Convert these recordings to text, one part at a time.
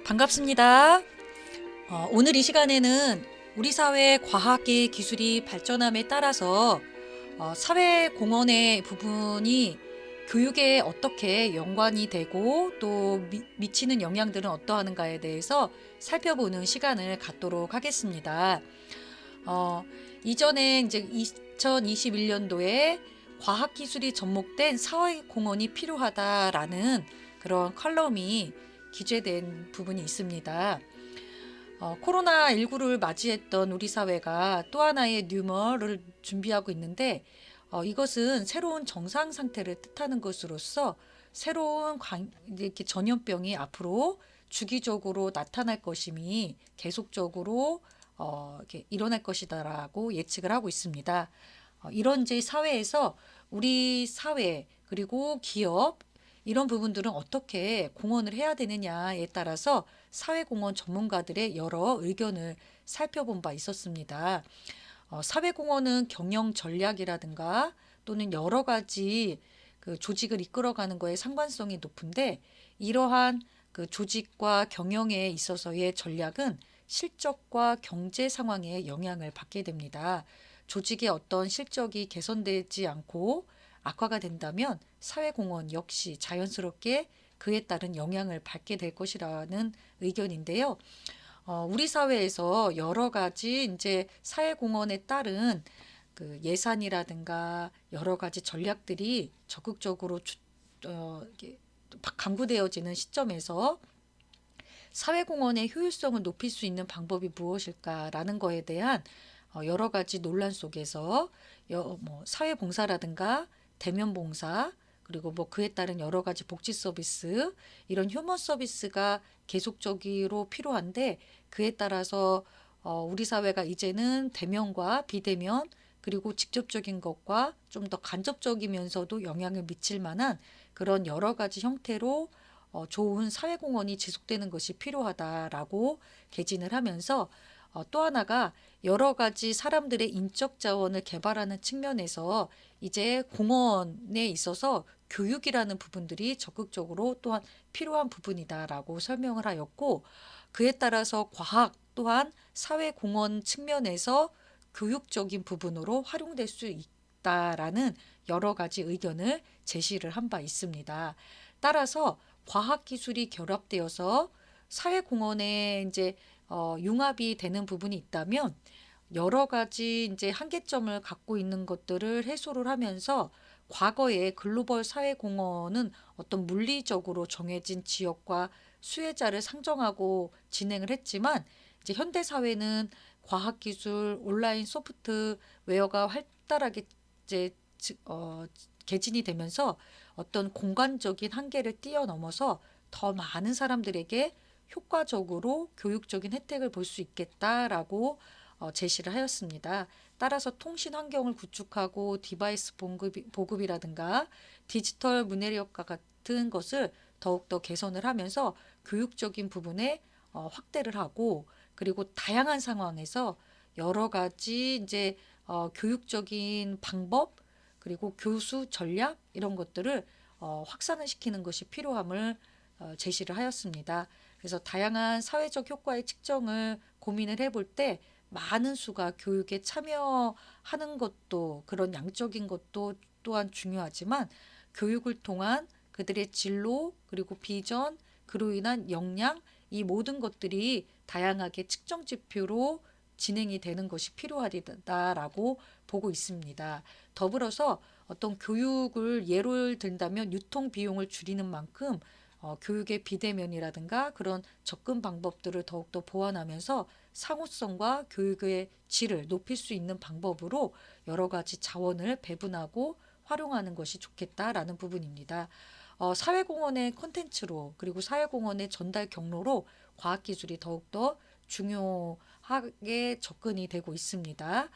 반갑습니다. 오늘 이 시간에는 우리 사회 과학의 기술이 발전함에 따라서 사회공헌의 부분이 교육에 어떻게 연관이 되고 또 미치는 영향들은 어떠하는가에 대해서 살펴보는 시간을 갖도록 하겠습니다. 어, 이전에 이제 2021년도에 과학기술이 접목된 사회공헌이 필요하다라는 그런 컬럼이 기재된 부분이 있습니다. 코로나19를 맞이했던 우리 사회가 또 하나의 뉴머를 준비하고 있는데 이것은 새로운 정상 상태를 뜻하는 것으로서 새로운 이렇게 전염병이 앞으로 주기적으로 나타날 것임이 계속적으로 이렇게 일어날 것이다라고 예측을 하고 있습니다. 이런 이제 사회에서 우리 사회 그리고 기업 이런 부분들은 어떻게 공헌을 해야 되느냐에 따라서 사회공헌 전문가들의 여러 의견을 살펴본 바 있었습니다. 사회공헌은 경영 전략이라든가 또는 여러 가지 그 조직을 이끌어가는 거에 상관성이 높은데 이러한 그 조직과 경영에 있어서의 전략은 실적과 경제 상황에 영향을 받게 됩니다. 조직의 어떤 실적이 개선되지 않고 악화가 된다면 사회공헌 역시 자연스럽게 그에 따른 영향을 받게 될 것이라는 의견인데요. 우리 사회에서 여러 가지 이제 사회공헌에 따른 그 예산이라든가 여러 가지 전략들이 적극적으로 이게 강구되어지는 시점에서 사회공헌의 효율성을 높일 수 있는 방법이 무엇일까라는 거에 대한 여러 가지 논란 속에서 뭐 사회봉사라든가 대면봉사 그리고 뭐 그에 따른 여러 가지 복지 서비스 이런 휴먼 서비스가 계속적으로 필요한데 그에 따라서 우리 사회가 이제는 대면과 비대면 그리고 직접적인 것과 좀 더 간접적이면서도 영향을 미칠 만한 그런 여러 가지 형태로 좋은 사회공헌이 지속되는 것이 필요하다라고 개진을 하면서 또 하나가 여러 가지 사람들의 인적 자원을 개발하는 측면에서 이제 공헌에 있어서 교육이라는 부분들이 적극적으로 또한 필요한 부분이다라고 설명을 하였고 그에 따라서 과학 또한 사회공헌 측면에서 교육적인 부분으로 활용될 수 있다라는 여러 가지 의견을 제시를 한 바 있습니다. 따라서 과학기술이 결합되어서 사회공헌에 이제 융합이 되는 부분이 있다면 여러 가지 이제 한계점을 갖고 있는 것들을 해소를 하면서 과거에 글로벌 사회공헌은 어떤 물리적으로 정해진 지역과 수혜자를 상정하고 진행을 했지만 이제 현대 사회는 과학기술, 온라인 소프트웨어가 활달하게 이제 개진이 되면서 어떤 공간적인 한계를 뛰어넘어서 더 많은 사람들에게 효과적으로 교육적인 혜택을 볼 수 있겠다라고 제시를 하였습니다. 따라서 통신 환경을 구축하고 디바이스 보급이라든가 디지털 문해력과 같은 것을 더욱더 개선을 하면서 교육적인 부분에 확대를 하고 그리고 다양한 상황에서 여러 가지 이제 교육적인 방법 그리고 교수 전략 이런 것들을 확산을 시키는 것이 필요함을 제시를 하였습니다. 그래서 다양한 사회적 효과의 측정을 고민을 해볼 때 많은 수가 교육에 참여하는 것도 그런 양적인 것도 또한 중요하지만 교육을 통한 그들의 진로 그리고 비전 그로 인한 역량 이 모든 것들이 다양하게 측정 지표로 진행이 되는 것이 필요하다라고 보고 있습니다. 더불어서 어떤 교육을 예를 든다면 유통 비용을 줄이는 만큼 교육의 비대면이라든가 그런 접근 방법들을 더욱더 보완하면서 상호성과 교육의 질을 높일 수 있는 방법으로 여러 가지 자원을 배분하고 활용하는 것이 좋겠다라는 부분입니다. 사회공헌의 콘텐츠로 그리고 사회공헌의 전달 경로로 과학기술이 더욱더 중요하게 접근이 되고 있습니다.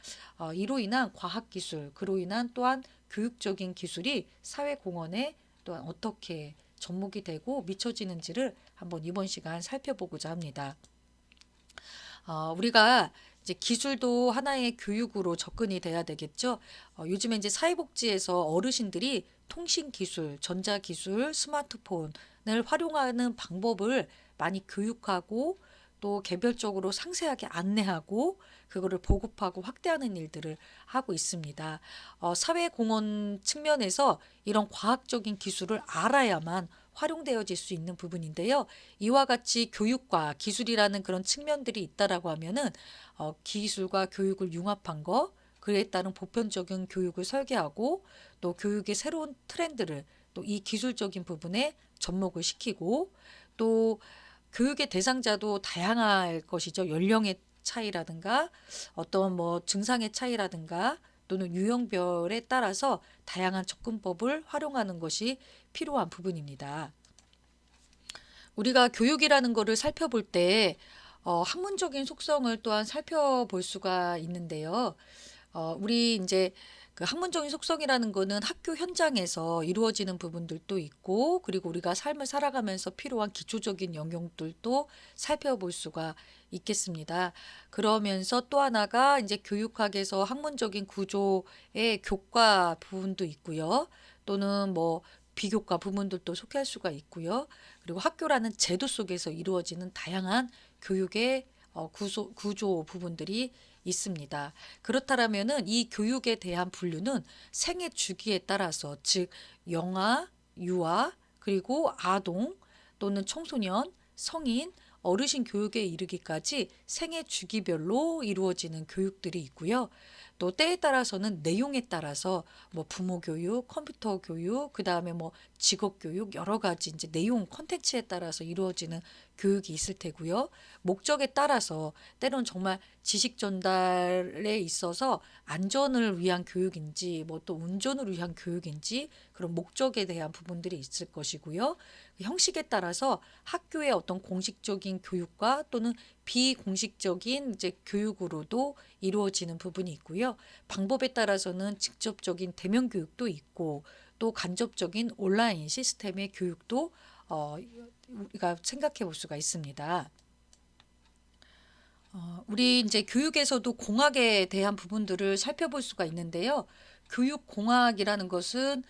이로 인한 과학기술, 그로 인한 또한 교육적인 기술이 사회공헌에 또한 어떻게 접목이 되고 미쳐지는지를 한번 이번 시간 살펴보고자 합니다. 우리가 이제 기술도 하나의 교육으로 접근이 돼야 되겠죠. 요즘에 이제 사회복지에서 어르신들이 통신기술, 전자기술, 스마트폰 활용하는 방법을 많이 교육하고 또 개별적으로 상세하게 안내하고 그거를 보급하고 확대하는 일들을 하고 있습니다. 사회공헌 측면에서 이런 과학적인 기술을 알아야만 활용되어질 수 있는 부분인데요. 이와 같이 교육과 기술이라는 그런 측면들이 있다라고 하면은 기술과 교육을 융합한 거, 그에 따른 보편적인 교육을 설계하고 또 교육의 새로운 트렌드를 또 이 기술적인 부분에 접목을 시키고 또 교육의 대상자도 다양할 것이죠. 연령의 차이라든가 어떤 뭐 증상의 차이라든가 또는 유형별에 따라서 다양한 접근법을 활용하는 것이 필요한 부분입니다. 우리가 교육이라는 거를 살펴볼 때 학문적인 속성을 또한 살펴볼 수가 있는데요. 우리 이제 그 학문적인 속성이라는 거는 학교 현장에서 이루어지는 부분들도 있고 그리고 우리가 삶을 살아가면서 필요한 기초적인 영역들도 살펴볼 수가 있겠습니다. 그러면서 또 하나가 이제 교육학에서 학문적인 구조의 교과 부분도 있고요. 또는 뭐 비교과 부분들도 속할 수가 있고요. 그리고 학교라는 제도 속에서 이루어지는 다양한 교육의 구조 부분들이 있습니다. 그렇다면은 이 교육에 대한 분류는 생애 주기에 따라서 즉 영아, 유아, 그리고 아동 또는 청소년, 성인, 어르신 교육에 이르기까지 생애 주기별로 이루어지는 교육들이 있고요. 또 때에 따라서는 내용에 따라서 뭐 부모 교육, 컴퓨터 교육, 그다음에 뭐 직업 교육 여러 가지 이제 내용 콘텐츠에 따라서 이루어지는 교육이 있을 테고요. 목적에 따라서 때론 정말 지식 전달에 있어서 안전을 위한 교육인지 뭐 또 운전을 위한 교육인지 그런 목적에 대한 부분들이 있을 것이고요. 그 형식에 따라서 학교의 어떤 공식적인 교육과 또는 비공식적인 이제 교육으로도 이루어지는 부분이 있고요. 방법에 따라서는 직접적인 대면 교육도 있고 또 간접적인 온라인 시스템의 교육도 우리가 생각해 볼 수가 있습니다. 우리 이제 교육에서도 공학에 대한 부분들을 살펴볼 수가 있는데요. 교육공학이라는 것은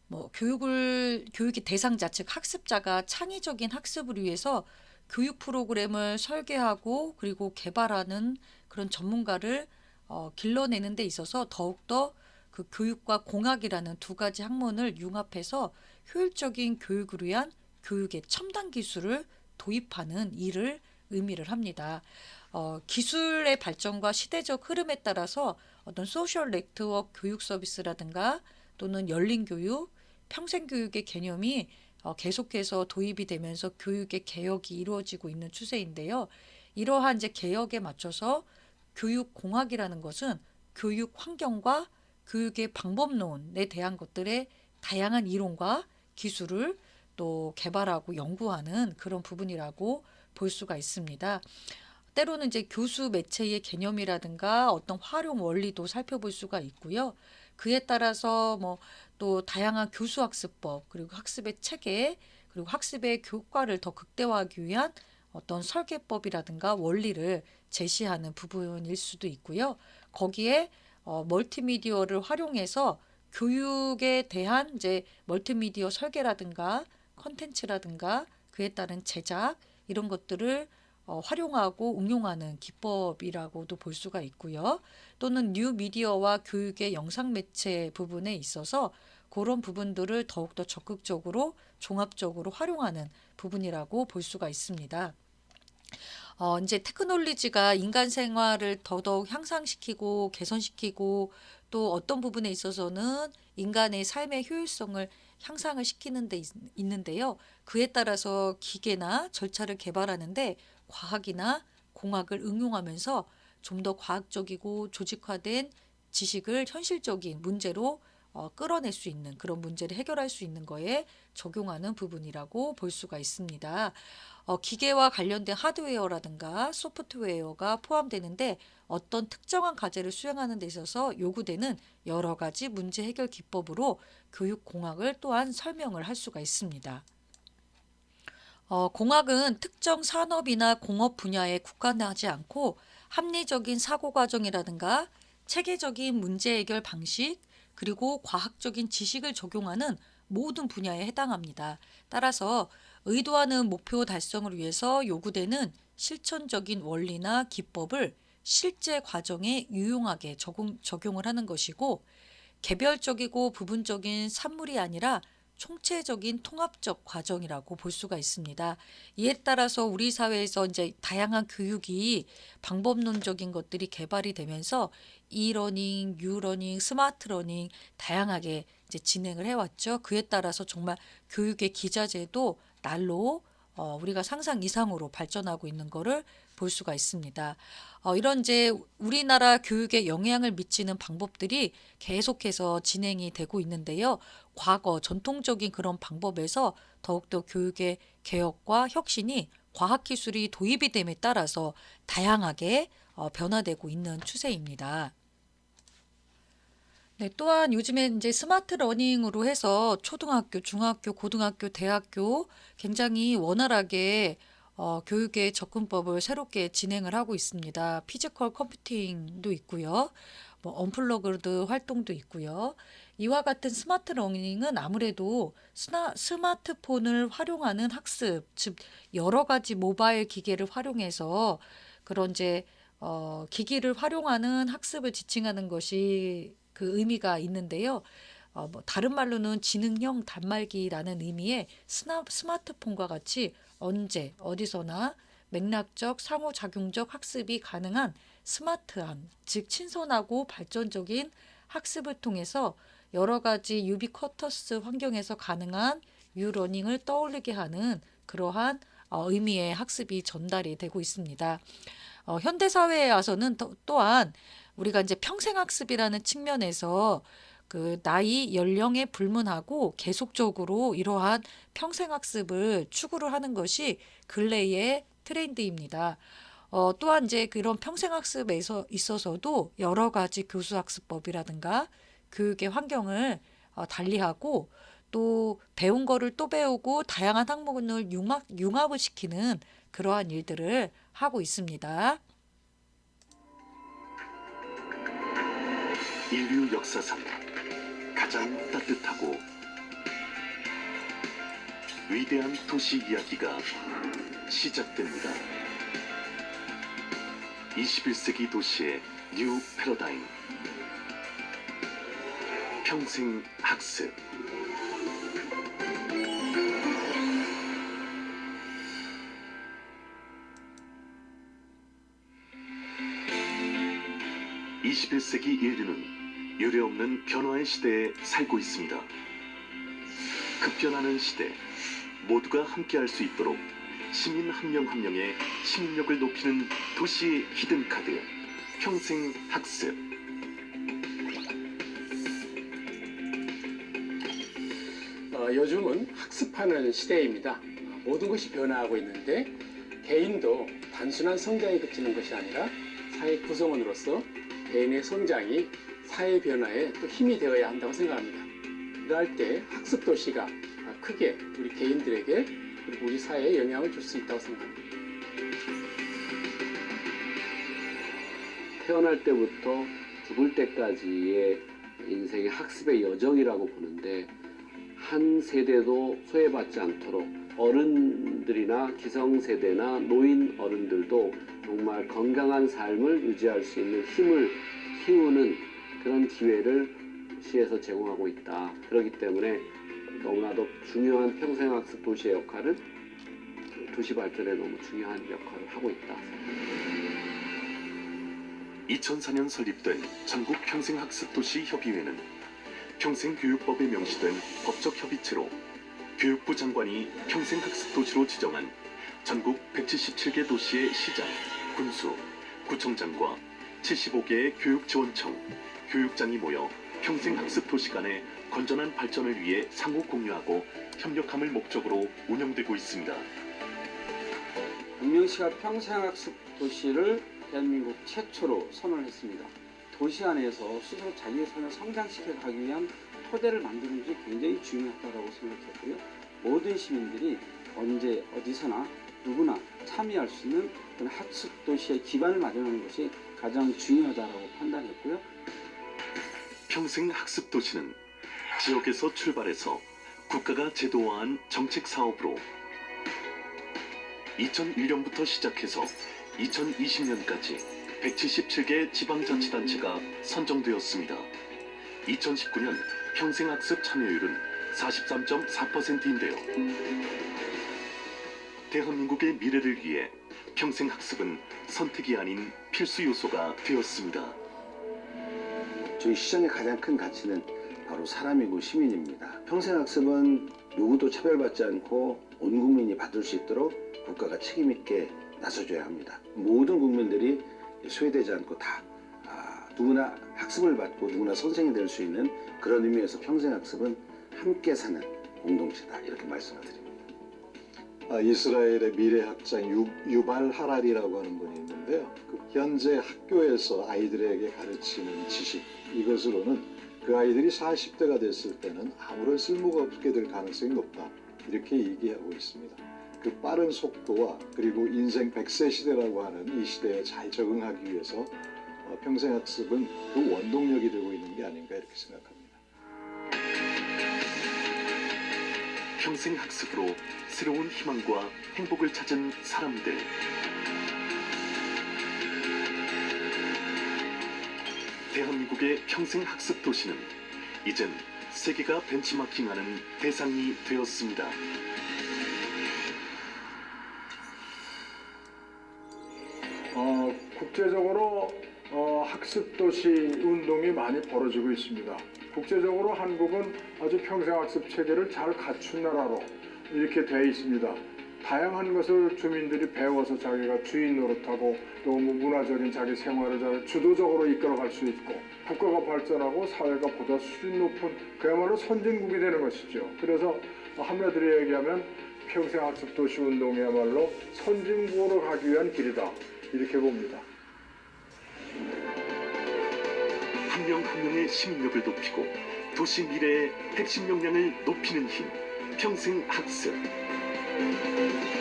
뭐 교육의 대상자, 즉 학습자가 창의적인 학습을 위해서 교육 프로그램을 설계하고 그리고 개발하는 그런 전문가를 길러내는 데 있어서 더욱더 그 교육과 공학이라는 두 가지 학문을 융합해서 효율적인 교육을 위한 교육의 첨단 기술을 도입하는 일을 의미를 합니다. 기술의 발전과 시대적 흐름에 따라서 어떤 소셜 네트워크 교육 서비스라든가 또는 열린 교육, 평생 교육의 개념이 계속해서 도입이 되면서 교육의 개혁이 이루어지고 있는 추세인데요. 이러한 이제 개혁에 맞춰서 교육 공학이라는 것은 교육 환경과 교육의 방법론에 대한 것들의 다양한 이론과 기술을 또 개발하고 연구하는 그런 부분이라고 볼 수가 있습니다. 때로는 이제 교수 매체의 개념이라든가 어떤 활용 원리도 살펴볼 수가 있고요. 그에 따라서 뭐 또 다양한 교수 학습법 그리고 학습의 체계 그리고 학습의 교과를 더 극대화하기 위한 어떤 설계법이라든가 원리를 제시하는 부분일 수도 있고요. 거기에 멀티미디어를 활용해서 교육에 대한 이제 멀티미디어 설계라든가 컨텐츠라든가 그에 따른 제작 이런 것들을 활용하고 응용하는 기법이라고도 볼 수가 있고요. 또는 뉴 미디어와 교육의 영상 매체 부분에 있어서 그런 부분들을 더욱더 적극적으로 종합적으로 활용하는 부분이라고 볼 수가 있습니다. 이제 테크놀로지가 인간 생활을 더더욱 향상시키고 개선시키고 또 어떤 부분에 있어서는 인간의 삶의 효율성을 향상을 시키는 데 있는데요. 그에 따라서 기계나 절차를 개발하는데 과학이나 공학을 응용하면서 좀 더 과학적이고 조직화된 지식을 현실적인 문제로 끌어낼 수 있는 그런 문제를 해결할 수 있는 거에 적용하는 부분이라고 볼 수가 있습니다. 기계와 관련된 하드웨어라든가 소프트웨어가 포함되는데 어떤 특정한 과제를 수행하는 데 있어서 요구되는 여러 가지 문제 해결 기법으로 교육공학을 또한 설명을 할 수가 있습니다. 공학은 특정 산업이나 공업 분야에 국한하지 않고 합리적인 사고 과정이라든가 체계적인 문제 해결 방식 그리고 과학적인 지식을 적용하는 모든 분야에 해당합니다. 따라서 의도하는 목표 달성을 위해서 요구되는 실천적인 원리나 기법을 실제 과정에 유용하게 적용을 하는 것이고, 개별적이고 부분적인 산물이 아니라 총체적인 통합적 과정이라고 볼 수가 있습니다. 이에 따라서 우리 사회에서 이제 다양한 교육이 방법론적인 것들이 개발이 되면서 이러닝, 유러닝, 스마트 러닝 다양하게 이제 진행을 해왔죠. 그에 따라서 정말 교육의 기자재도 날로 우리가 상상 이상으로 발전하고 있는 것을 볼 수가 있습니다. 이런 이제 우리나라 교육에 영향을 미치는 방법들이 계속해서 진행이 되고 있는데요. 과거 전통적인 그런 방법에서 더욱더 교육의 개혁과 혁신이 과학기술이 도입이 됨에 따라서 다양하게 변화되고 있는 추세입니다. 네, 또한 요즘에 이제 스마트 러닝으로 해서 초등학교, 중학교, 고등학교, 대학교 굉장히 원활하게 교육의 접근법을 새롭게 진행을 하고 있습니다. 피지컬 컴퓨팅도 있고요. 뭐 언플러그드 활동도 있고요. 이와 같은 스마트 러닝은 아무래도 스마트폰을 활용하는 학습, 즉 여러 가지 모바일 기계를 활용해서 그런 이제 기기를 활용하는 학습을 지칭하는 것이 그 의미가 있는데요. 뭐 다른 말로는 지능형 단말기라는 의미의 스마트폰과 같이 언제 어디서나 맥락적 상호작용적 학습이 가능한 스마트한, 즉 친선하고 발전적인 학습을 통해서 여러 가지 유비쿼터스 환경에서 가능한 유러닝을 떠올리게 하는 그러한 의미의 학습이 전달이 되고 있습니다. 현대 사회에 와서는 또한 우리가 이제 평생학습이라는 측면에서 그 나이, 연령에 불문하고 계속적으로 이러한 평생학습을 추구를 하는 것이 근래의 트렌드입니다. 또한 이제 그런 평생학습에서 있어서도 여러 가지 교수학습법이라든가 교육의 환경을 달리하고 또 배운 거를 또 배우고 다양한 학문을 융합을 시키는 그러한 일들을 하고 있습니다. 인류 역사상 가장 따뜻하고 위대한 도시 이야기가 시작됩니다. 21세기 도시의 뉴 패러다임, 평생 학습. (21세기) 인류는 유례없는 변화의 시대에 살고 있습니다. 급변하는 시대, 모두가 함께할 수 있도록 시민 한 명 한 명의 시민력을 높이는 도시의 히든카드, 평생 학습. 요즘은 학습하는 시대입니다. 모든 것이 변화하고 있는데 개인도 단순한 성장에 그치는 것이 아니라 사회 구성원으로서 개인의 성장이 사회 변화에 또 힘이 되어야 한다고 생각합니다. 이러할 때 학습 도시가 크게 우리 개인들에게 그리고 우리 사회에 영향을 줄 수 있다고 생각합니다. 태어날 때부터 죽을 때까지의 인생의 학습의 여정이라고 보는데, 한 세대도 소외받지 않도록 어른들이나 기성세대나 노인 어른들도 정말 건강한 삶을 유지할 수 있는 힘을 키우는 그런 기회를 시에서 제공하고 있다. 그렇기 때문에 너무나도 중요한 평생학습 도시의 역할은 도시 발전에 너무 중요한 역할을 하고 있다. 2004년 설립된 전국 평생학습도시 협의회는 평생교육법에 명시된 법적 협의체로 교육부 장관이 평생학습도시로 지정한 전국 177개 도시의 시장, 군수, 구청장과 75개의 교육지원청, 교육장이 모여 평생학습도시 간의 건전한 발전을 위해 상호 공유하고 협력함을 목적으로 운영되고 있습니다. 광명시가 평생학습 도시를 대한민국 최초로 선언했습니다. 도시 안에서 스스로 자기의 삶을 성장시켜 가기 위한 토대를 만드는 것이 굉장히 중요하다고 생각했고요. 모든 시민들이 언제 어디서나 누구나 참여할 수 있는 그런 학습 도시의 기반을 마련하는 것이 가장 중요하다고 판단했고요. 평생학습도시는 지역에서 출발해서 국가가 제도화한 정책 사업으로 2001년부터 시작해서 2020년까지 177개 지방자치단체가 선정되었습니다. 2019년 평생학습 참여율은 43.4%인데요. 대한민국의 미래를 위해 평생학습은 선택이 아닌 필수 요소가 되었습니다. 저희 시장의 가장 큰 가치는 바로 사람이고 시민입니다. 평생학습은 누구도 차별받지 않고 온 국민이 받을 수 있도록 국가가 책임 있게 나서줘야 합니다. 모든 국민들이 소외되지 않고 다 누구나 학습을 받고 누구나 선생이 될 수 있는 그런 의미에서 평생학습은 함께 사는 공동체다, 이렇게 말씀을 드립니다. 이스라엘의 미래학자 유발 하라리라고 하는 분이 있는데요. 현재 학교에서 아이들에게 가르치는 지식, 이것으로는 그 아이들이 40대가 됐을 때는 아무런 쓸모가 없게 될 가능성이 높다, 이렇게 얘기하고 있습니다. 그 빠른 속도와 그리고 인생 100세 시대라고 하는 이 시대에 잘 적응하기 위해서 평생학습은 그 원동력이 되고 있는 게 아닌가, 이렇게 생각합니다. 평생학습으로 새로운 희망과 행복을 찾은 사람들. 대한민국의 평생학습 도시는 이젠 세계가 벤치마킹하는 대상이 되었습니다. 국제적으로 학습도시 운동이 많이 벌어지고 있습니다. 국제적으로 한국은 아주 평생학습 체계를 잘 갖춘 나라로 이렇게 되어 있습니다. 다양한 것을 주민들이 배워서 자기가 주인 노릇하고 또 문화적인 자기 생활을 잘 주도적으로 이끌어갈 수 있고 국가가 발전하고 사회가 보다 수준 높은 그야말로 선진국이 되는 것이죠. 그래서 한마디로 얘기하면 평생학습 도시 운동이야말로 선진국으로 가기 위한 길이다, 이렇게 봅니다. 한 명 한 명의 시민력을 높이고 도시 미래의 핵심 역량을 높이는 힘, 평생학습.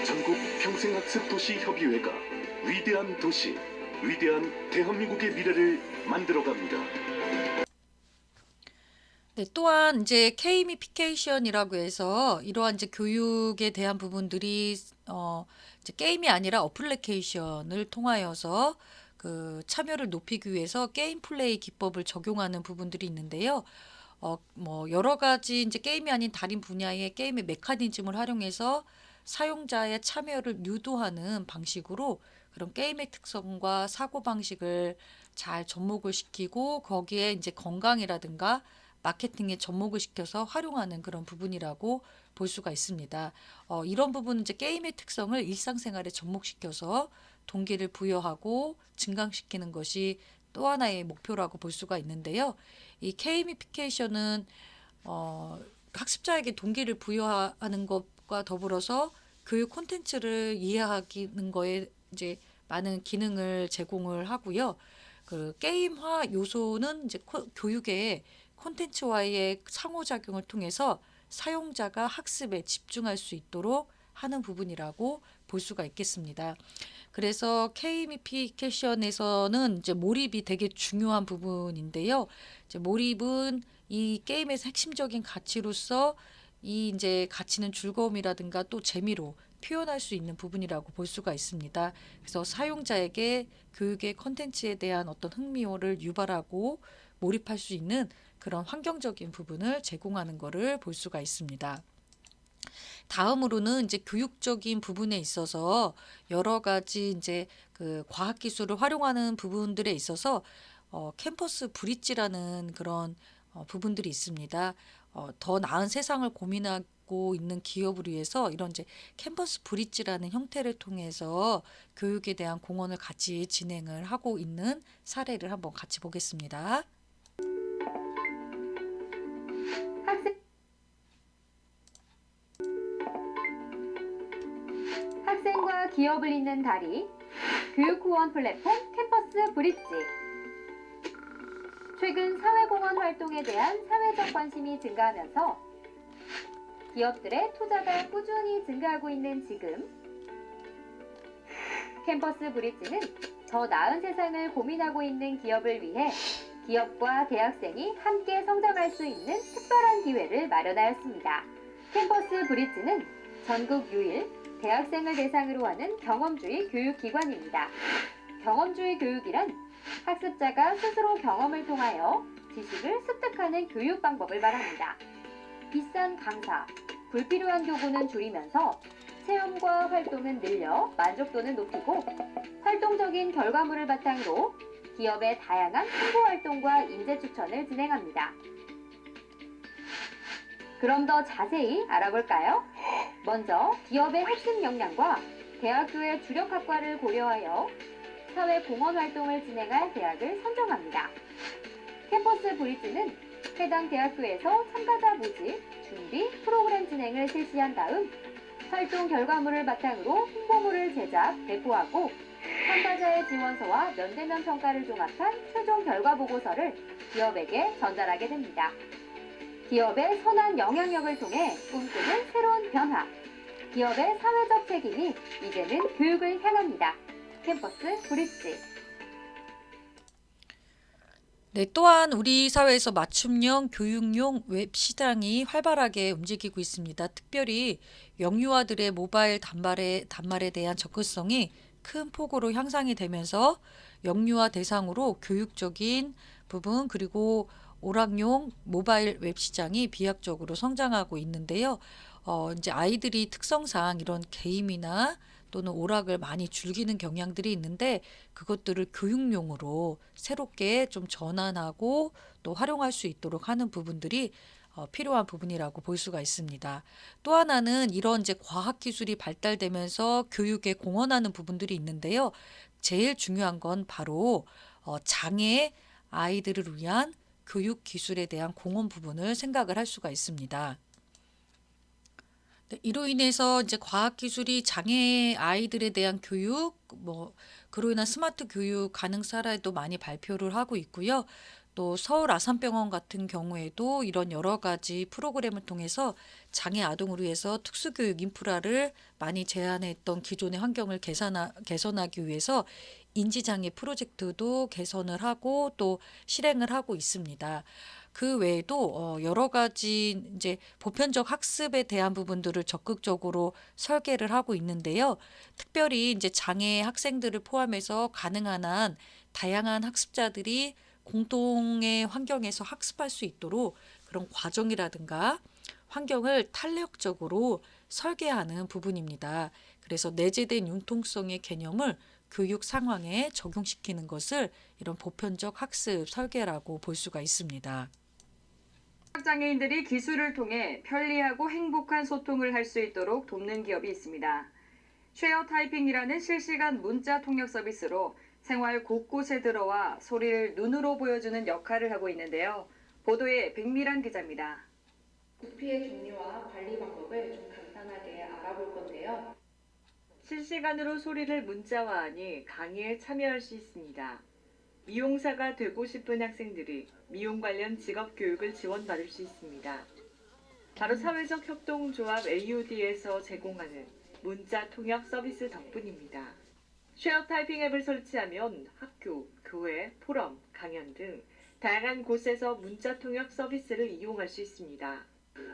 전국 평생학습 도시 협의회가 위대한 도시, 위대한 대한민국의 미래를 만들어갑니다. 네, 또한 이제 게이미피케이션이라고 해서 이러한 이제 교육에 대한 부분들이 이제 게임이 아니라 어플리케이션을 통하여서 그 참여를 높이기 위해서 게임 플레이 기법을 적용하는 부분들이 있는데요. 뭐 여러 가지 이제 게임이 아닌 다른 분야의 게임의 메커니즘을 활용해서 사용자의 참여를 유도하는 방식으로 그런 게임의 특성과 사고 방식을 잘 접목을 시키고 거기에 이제 건강이라든가 마케팅에 접목을 시켜서 활용하는 그런 부분이라고 볼 수가 있습니다. 이런 부분은 이제 게임의 특성을 일상생활에 접목시켜서 동기를 부여하고 증강시키는 것이 또 하나의 목표라고 볼 수가 있는데요. 이 게이미피케이션은 학습자에게 동기를 부여하는 것과 더불어서 교육 콘텐츠를 이해하는 거에 이제 많은 기능을 제공을 하고요. 그 게임화 요소는 이제 교육의 콘텐츠와의 상호작용을 통해서 사용자가 학습에 집중할 수 있도록 하는 부분이라고 볼 수가 있겠습니다. 그래서 게이미피케이션에서는 이제 몰입이 되게 중요한 부분인데요. 이제 몰입은 이 게임의 핵심적인 가치로서 이 이제 가치는 즐거움이라든가 또 재미로 표현할 수 있는 부분이라고 볼 수가 있습니다. 그래서 사용자에게 교육의 컨텐츠에 대한 어떤 흥미를 유발하고 몰입할 수 있는 그런 환경적인 부분을 제공하는 것을 볼 수가 있습니다. 다음으로는 이제 교육적인 부분에 있어서 여러 가지 이제 그 과학 기술을 활용하는 부분들에 있어서 캠퍼스 브릿지라는 그런 부분들이 있습니다. 더 나은 세상을 고민하고 있는 기업을 위해서 이런 이제 캠퍼스 브릿지라는 형태를 통해서 교육에 대한 공헌을 같이 진행을 하고 있는 사례를 한번 같이 보겠습니다. 학생과 기업을 잇는 다리, 교육 후원 플랫폼 캠퍼스 브릿지. 최근 사회공헌 활동에 대한 사회적 관심이 증가하면서 기업들의 투자가 꾸준히 증가하고 있는 지금, 캠퍼스 브릿지는 더 나은 세상을 고민하고 있는 기업을 위해 기업과 대학생이 함께 성장할 수 있는 특별한 기회를 마련하였습니다. 캠퍼스 브릿지는 전국 유일 대학생을 대상으로 하는 경험주의 교육기관입니다. 경험주의 교육이란 학습자가 스스로 경험을 통하여 지식을 습득하는 교육 방법을 말합니다. 비싼 강사, 불필요한 교구는 줄이면서 체험과 활동은 늘려 만족도는 높이고 활동적인 결과물을 바탕으로 기업의 다양한 홍보 활동과 인재 추천을 진행합니다. 그럼 더 자세히 알아볼까요? 먼저 기업의 핵심 역량과 대학교의 주력 학과를 고려하여 사회 공헌 활동을 진행할 대학을 선정합니다. 캠퍼스 브리지는 해당 대학교에서 참가자 모집, 준비, 프로그램 진행을 실시한 다음 활동 결과물을 바탕으로 홍보물을 제작, 배포하고 참가자의 지원서와 면대면 평가를 종합한 최종 결과 보고서를 기업에게 전달하게 됩니다. 기업의 선한 영향력을 통해 꿈꾸는 새로운 변화. 기업의 사회적 책임이 이제는 교육을 향합니다. 캠퍼스 브릿지. 네, 또한 우리 사회에서 맞춤형 교육용 웹 시장이 활발하게 움직이고 있습니다. 특별히 영유아들의 모바일 단말에 대한 접근성이 큰 폭으로 향상이 되면서 영유아 대상으로 교육적인 부분 그리고 오락용 모바일 웹 시장이 비약적으로 성장하고 있는데요. 이제 아이들이 특성상 이런 게임이나 또는 오락을 많이 즐기는 경향들이 있는데 그것들을 교육용으로 새롭게 좀 전환하고 또 활용할 수 있도록 하는 부분들이 필요한 부분이라고 볼 수가 있습니다. 또 하나는 이런 이제 과학 기술이 발달되면서 교육에 공헌하는 부분들이 있는데요. 제일 중요한 건 바로 장애 아이들을 위한 교육 기술에 대한 공헌 부분을 생각을 할 수가 있습니다. 네, 이로 인해서 이제 과학 기술이 장애 아이들에 대한 교육, 그로 인한 스마트 교육 가능 사례도 많이 발표를 하고 있고요. 또 서울 아산병원 같은 경우에도 이런 여러 가지 프로그램을 통해서 장애 아동을 위해서 특수교육 인프라를 많이 제안했던 기존의 환경을 개선하기 위해서 인지장애 프로젝트도 개선을 하고 또 실행을 하고 있습니다. 그 외에도 여러 가지 이제 보편적 학습에 대한 부분들을 적극적으로 설계를 하고 있는데요. 특별히 이제 장애 학생들을 포함해서 가능한 한 다양한 학습자들이 공동의 환경에서 학습할 수 있도록 그런 과정이라든가 환경을 탄력적으로 설계하는 부분입니다. 그래서 내재된 융통성의 개념을 교육 상황에 적용시키는 것을 이런 보편적 학습 설계라고 볼 수가 있습니다. 장애인들이 기술을 통해 편리하고 행복한 소통을 할 수 있도록 돕는 기업이 있습니다. 쉐어 타이핑이라는 실시간 문자 통역 서비스로 생활 곳곳에 들어와 소리를 눈으로 보여주는 역할을 하고 있는데요. 보도에 백미란 기자입니다. 구피의 종류와 관리 방법을 좀 간단하게 알아볼 건데요. 실시간으로 소리를 문자화하니 강의에 참여할 수 있습니다. 미용사가 되고 싶은 학생들이 미용 관련 직업 교육을 지원받을 수 있습니다. 바로 사회적 협동조합 AUD에서 제공하는 문자 통역 서비스 덕분입니다. 쉐어 타이핑 앱을 설치하면 학교, 교회, 포럼, 강연 등 다양한 곳에서 문자 통역 서비스를 이용할 수 있습니다.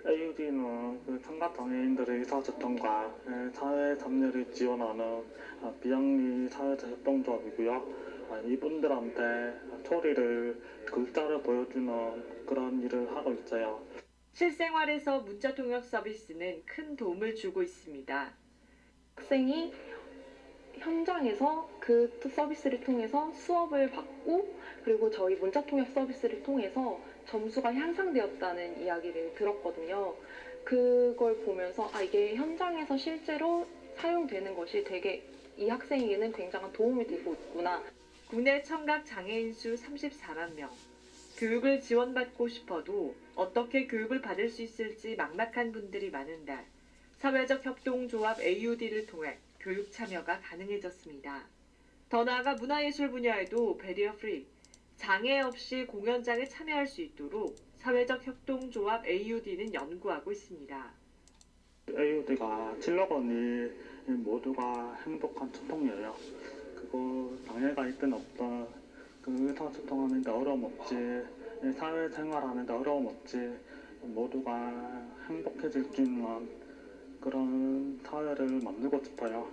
AUD는 청각 장애인들의 의사소통과 사회 참여를 지원하는 비영리 사회적 협동조합이고요. 이분들한테 소리를 글자를 보여주는 그런 일을 하고 있어요. 실생활에서 문자 통역 서비스는 큰 도움을 주고 있습니다. 학생이 현장에서 그 서비스를 통해서 수업을 받고 그리고 저희 문자통역 서비스를 통해서 점수가 향상되었다는 이야기를 들었거든요. 그걸 보면서 이게 현장에서 실제로 사용되는 것이 되게 이 학생에게는 굉장한 도움이 되고 있구나. 국내 청각 장애인 수 34만 명. 교육을 지원받고 싶어도 어떻게 교육을 받을 수 있을지 막막한 분들이 많은 날, 사회적 협동조합 AUD를 통해 교육 참여가 가능해졌습니다. 더 나아가 문화예술 분야에도 배리어 프리, 장애 없이 공연장에 참여할 수 있도록 사회적 협동조합 AUD는 연구하고 있습니다. AUD가 슬로건이 모두가 행복한 소통이에요. 그거 장애가 있든 없든 의사소통하는 데 어려움 없지, 사회생활하는 데 어려움 없지, 모두가 행복해질 수 있는 그런 사회를 만들고 싶어요.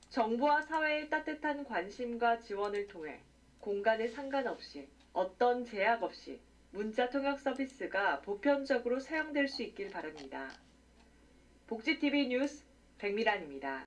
정부와 사회의 따뜻한 관심과 지원을 통해 공간에 상관없이 어떤 제약 없이 문자 통역 서비스가 보편적으로 사용될 수 있길 바랍니다. 복지TV 뉴스 백미란입니다.